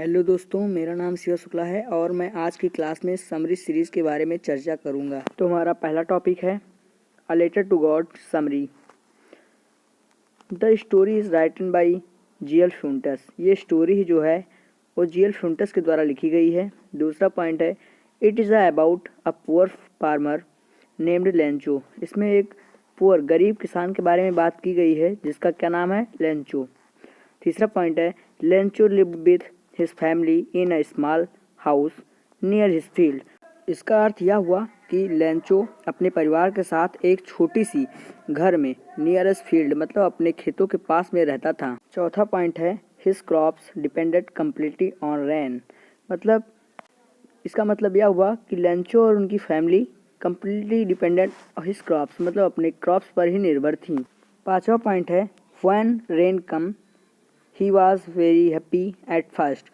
Hello दोस्तों, मेरा नाम शिव शुक्ला है और मैं आज की क्लास में समरी सीरीज़ के बारे में चर्चा करूंगा। तो हमारा पहला टॉपिक है a letter to God summary. The story is written by G L. Fuentes. ये स्टोरी जो है वो जी.एल. फ्यूंटस के द्वारा लिखी गई है। दूसरा पॉइंट है it is about a poor farmer named Lencho. इसमें एक पुअर गरीब किसान के बारे में बात की गई है जिसका क्या नाम है, लेंचो। तीसरा पॉइंट है Lencho lived with his family in a small house near his field. इसका अर्थ यह हुआ कि लेंचो अपने परिवार के साथ एक छोटी सी घर में नियरेस्ट फील्ड मतलब अपने खेतों के पास में रहता था। चौथा पॉइंट है his crops depended completely on rain. मतलब इसका मतलब यह हुआ कि लेंचो और उनकी family completely dependent his crops मतलब अपने क्रॉप्स पर ही निर्भर थी। पांचवा पॉइंट है when rain come he was very happy at first.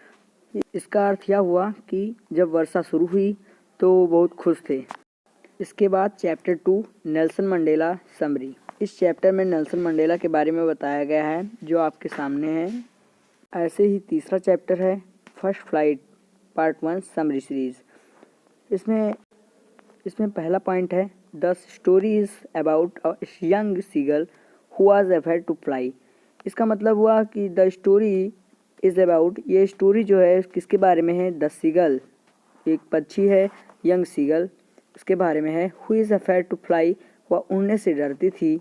इसका अर्थ यह हुआ कि जब वर्षा शुरू हुई तो वो बहुत खुश थे। इसके बाद चैप्टर 2 नेल्सन मंडेला समरी। इस चैप्टर में नेल्सन मंडेला के बारे में बताया गया है जो आपके सामने है। ऐसे ही तीसरा चैप्टर है first flight part 1 summary series. इसमें पहला पॉइंट है the story is about a young seagull who was afraid to fly. इसका मतलब हुआ कि द स्टोरी इज़ अबाउट, ये स्टोरी जो है किसके बारे में है, द सीगल, एक पक्षी है यंग सीगल, उसके बारे में है। Who is afraid to fly, वह उड़ने से डरती थी।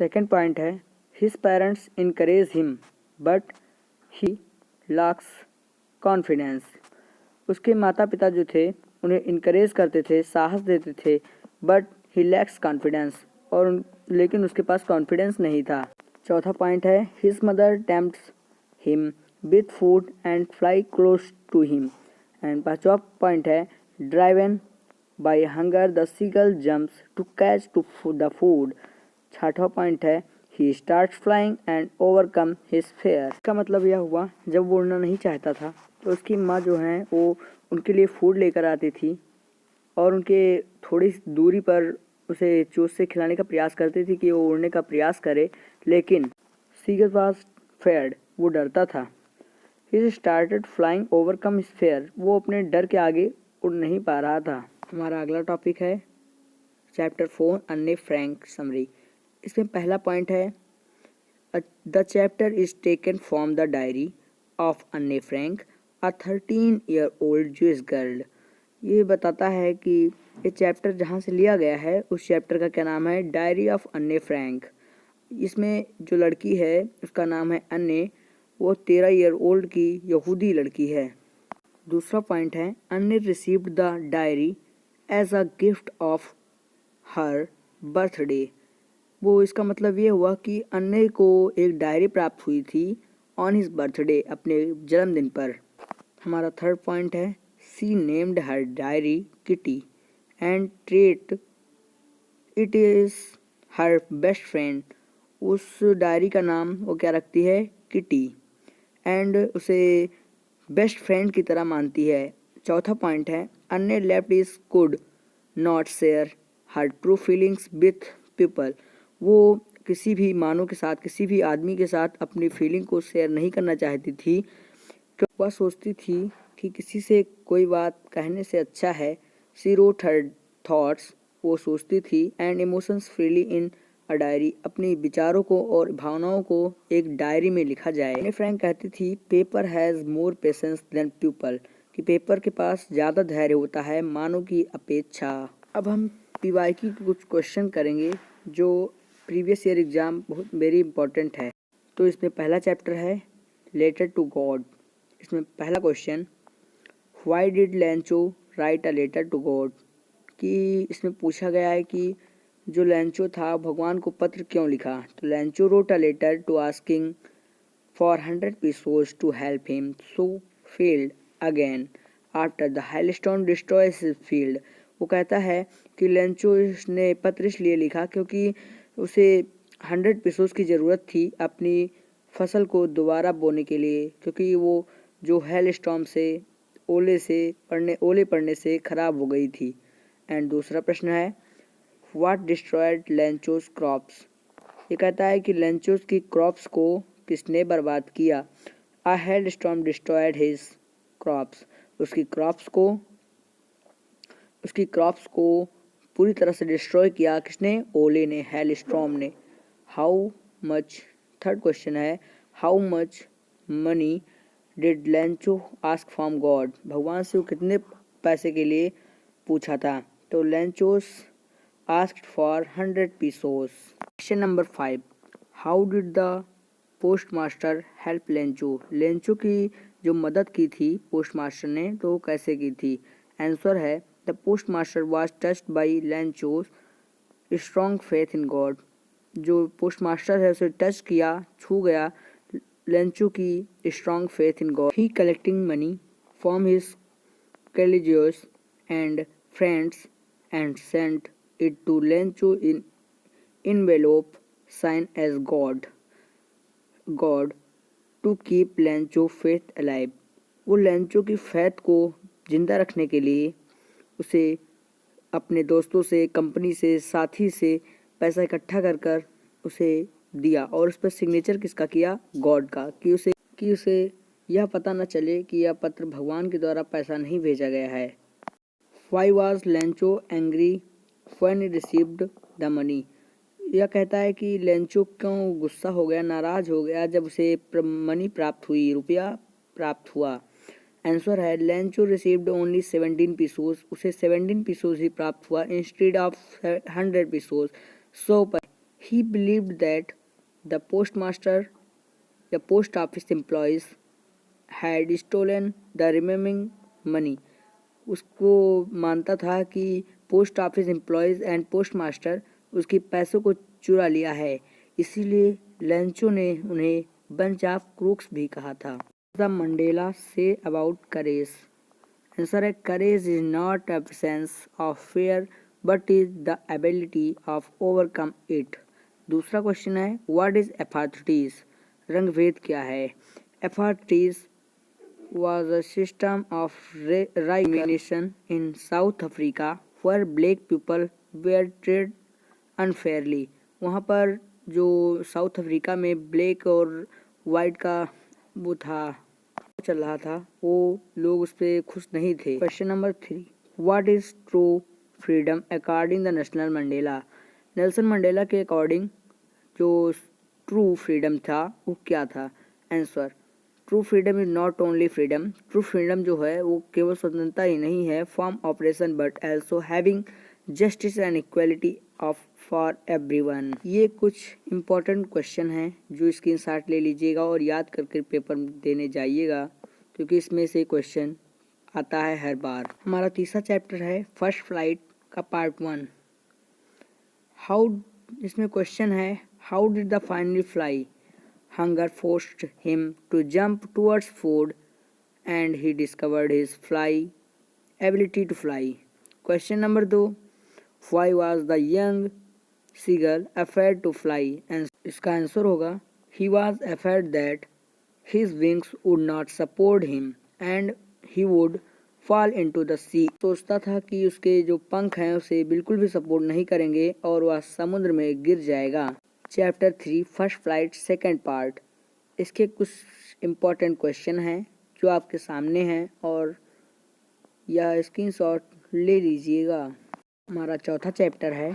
सेकंड पॉइंट है his parents encourage him but he lakhs confidence. उसके माता पिता जो थे उन्हें इनकरेज करते थे, साहस देते थे, बट ही लैक्स कॉन्फिडेंस, और लेकिन उसके पास कॉन्फिडेंस नहीं था। चौथा पॉइंट है his mother tempts him with food and fly close to him. And पांचवा पॉइंट है driven by hunger the seagull jumps to catch to the food. छठवां पॉइंट है he start flying and overcome his fear. इसका मतलब यह हुआ जब वो उड़ना नहीं चाहता था तो उसकी माँ जो है वो उनके लिए फूड लेकर आती थी और उनके थोड़ी दूरी पर उसे चोंच से खिलाने का प्रयास करती थी कि वो उड़ने का प्रयास करे, लेकिन सीगल वाज फेयर्ड, वो डरता था। He started flying overcome his fair, वो अपने डर के आगे उड़ नहीं पा रहा था। हमारा अगला टॉपिक है चैप्टर 4 अन्ने फ्रैंक समरी। इसमें पहला पॉइंट है the chapter is taken from the diary of अन्ने फ्रैंक अ 13-year-old जूइश गर्ल। ये बताता है कि ये चैप्टर जहाँ से लिया गया है उस चैप्टर का क्या नाम है, डायरी ऑफ अन्ने फ्रैंक। इसमें जो लड़की है उसका नाम है अन्ने, वो 13-year-old की यहूदी लड़की है। दूसरा पॉइंट है Anne received the diary as a gift of her birthday. वो इसका मतलब ये हुआ कि अन्ने को एक डायरी प्राप्त हुई थी ऑन हिज बर्थडे, अपने जन्मदिन पर। हमारा थर्ड पॉइंट है she named her diary Kitty and treat it is her best friend. उस डायरी का नाम वो क्या रखती है, किटी, एंड उसे बेस्ट फ्रेंड की तरह मानती है। चौथा पॉइंट है Anne left is could not share her true feelings with people. वो किसी भी मानव के साथ, किसी भी आदमी के साथ अपनी फीलिंग को शेयर नहीं करना चाहती थी। वह सोचती थी कि किसी से कोई बात कहने से अच्छा है सी रोट हर थॉट्स, वो सोचती थी, and emotions freely in a diary, अपनी विचारों को और भावनाओं को एक डायरी में लिखा जाए। एनी फ्रैंक कहती थी paper has more patience than people, कि पेपर के पास ज़्यादा धैर्य होता है मानव की अपेक्षा। अब हम पीवाईक्यू के कुछ क्वेश्चन करेंगे जो प्रीवियस ईयर एग्जाम बहुत वेरी इंपॉर्टेंट है। तो इसमें पहला चैप्टर है लेटर टू गॉड। इसमें पहला question why did Lencho write a letter to God, कि इसमें पूछा गया है कि जो लेंचो था भगवान को पत्र क्यों लिखा। तो Lencho wrote a letter to asking for 100 pesos to help him sow field again after the hailstone destroys his field. वो कहता है कि लेंचो ने पत्र इसलिए लिखा क्योंकि उसे 100 pesos की ज़रूरत थी अपनी फसल को दोबारा बोने के लिए, क्योंकि वो जो हेल स्टॉर्म से ओले पड़ने से ख़राब हो गई थी। एंड दूसरा प्रश्न है व्हाट डिस्ट्रॉयड लेंचोस क्रॉप्स। ये कहता है कि लेंचोस की क्रॉप्स को किसने बर्बाद किया। A hailstorm destroyed his crops, उसकी क्रॉप्स को पूरी तरह से डिस्ट्रॉय किया। किसने? ओले ने, हेलस्टॉर्म ने। हाउ मच, थर्ड क्वेश्चन है, how much money did Lencho ask from God, भगवान से वो कितने पैसे के लिए पूछा था? तो Lencho's asked for 100 pesos। Question number 5, how did the postmaster help Lencho, Lencho की जो मदद की थी पोस्ट मास्टर ने, तो वो कैसे की थी? आंसर है the postmaster was touched by Lencho's strong faith in God, जो पोस्ट मास्टर है उसे टच किया, छू गया लेंचो की strong faith in God. He collecting money from his colleagues and friends and sent it to Lencho in envelope signed as God to keep Lencho faith alive। वो Lencho की faith को जिंदा रखने के लिए उसे अपने दोस्तों से, कंपनी से, साथी से पैसा इकट्ठा कर कर उसे दिया, और उस पर सिग्नेचर किसका किया? गॉड का, कि उसे यह पता न चले कि यह पत्र भगवान के द्वारा पैसा नहीं भेजा गया है। Why was Lencho angry when he received the money? यह कहता है कि लेंचो क्यों गुस्सा हो गया, नाराज हो गया जब उसे मनी प्राप्त हुई, रुपया प्राप्त हुआ। आंसर है लेंचो रिसीव्ड ओनली 17 pesos, उसे 17 pesos ही प्राप्त हुआ instead of 100 pesos। So he believed that the post office employees had stolen the remaining money, उसको मानता था कि post office employees and post master उसके पैसों को चुरा लिया है, इसीलिए लेंचो ने उन्हें बंच ऑफ क्रूक्स भी कहा था। द मंडेला से अबाउट करेज, आंसर है courage is not absence of fear but is the ability of overcome it. दूसरा क्वेश्चन है व्हाट इज एपार्थीज, रंग भेद क्या है? एपार्थीज was a system of discrimination in South Africa where black people were treated unfairly। वहाँ पर जो south Africa में ब्लैक और वाइट का वो था, चल रहा था, वो लोग उस पर खुश नहीं थे। Question number 3, what is true freedom according the national Mandela, Nelson Mandela के अकॉर्डिंग जो ट्रू फ्रीडम था वो क्या था? Answer true freedom is not only freedom, true freedom जो है वो केवल स्वतंत्रता ही नहीं है from operation but also having justice and equality of for everyone. ये कुछ इंपॉर्टेंट क्वेश्चन हैं जो स्क्रीनशॉट ले लीजिएगा और याद करके पेपर देने जाइएगा, क्योंकि इसमें से क्वेश्चन आता है हर बार। हमारा तीसरा चैप्टर है फर्स्ट फ्लाइट का पार्ट 1। हाउ, इसमें क्वेश्चन है how did the finally fly, hunger forced him to jump towards food and he discovered his ability to fly। Question number 2, why was the young seagull afraid to fly? इसका answer होगा he was afraid that his wings would not support him and he would fall into the sea। सोचता था कि उसके जो पंख हैं उसे बिल्कुल भी सपोर्ट नहीं करेंगे और वह समुद्र में गिर जाएगा। Chapter 3 first flight second part, इसके कुछ इम्पोर्टेंट क्वेश्चन हैं जो आपके सामने हैं और यह स्क्रीनशॉट ले लीजिएगा। हमारा चौथा चैप्टर है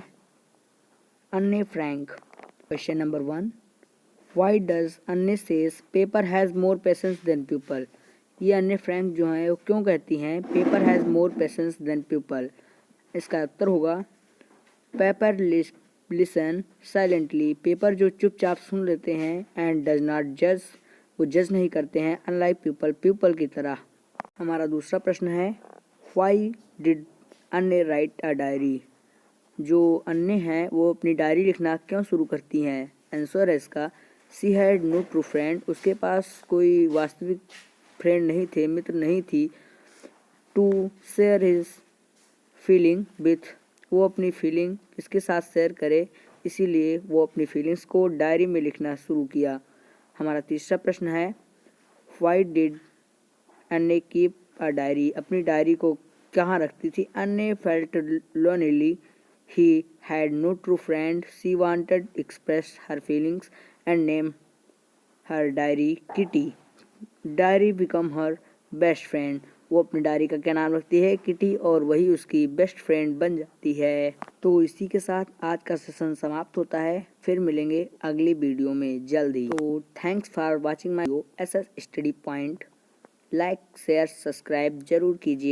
Anne Frank. Question number 1, why does Anne says paper has more patience than people, ये अन्ने फ्रैंक जो हैं वो क्यों कहती हैं paper has more patience than people? इसका उत्तर होगा पेपर लिसन साइलेंटली, पेपर जो चुपचाप सुन लेते हैं, एंड डज नॉट जज, वो जज नहीं करते हैं, अनलाइक पीपल की तरह। हमारा दूसरा प्रश्न है व्हाई डिड अन्ने राइट अ डायरी, जो अन्ने हैं वो अपनी डायरी लिखना क्यों शुरू करती हैं? आंसर है इसका she had no true friend, उसके पास कोई वास्तविक फ्रेंड नहीं थे, मित्र नहीं थी। To share his feeling with, वो अपनी फीलिंग किसके साथ शेयर करे, इसीलिए वो अपनी फीलिंग्स को डायरी में लिखना शुरू किया। हमारा तीसरा प्रश्न है why did Anne keep a diary, अपनी डायरी को कहाँ रखती थी? Anne felt lonely, he had no true friend, she wanted express her feelings and name her diary Kitty, diary become her best friend. वो अपनी डायरी का क्या नाम रखती है? किटी, और वही उसकी बेस्ट फ्रेंड बन जाती है। तो इसी के साथ आज का सेशन समाप्त होता है। फिर मिलेंगे अगली वीडियो में जल्दी। तो thanks for watching my video SS study point. Like share subscribe जरूर कीजिए।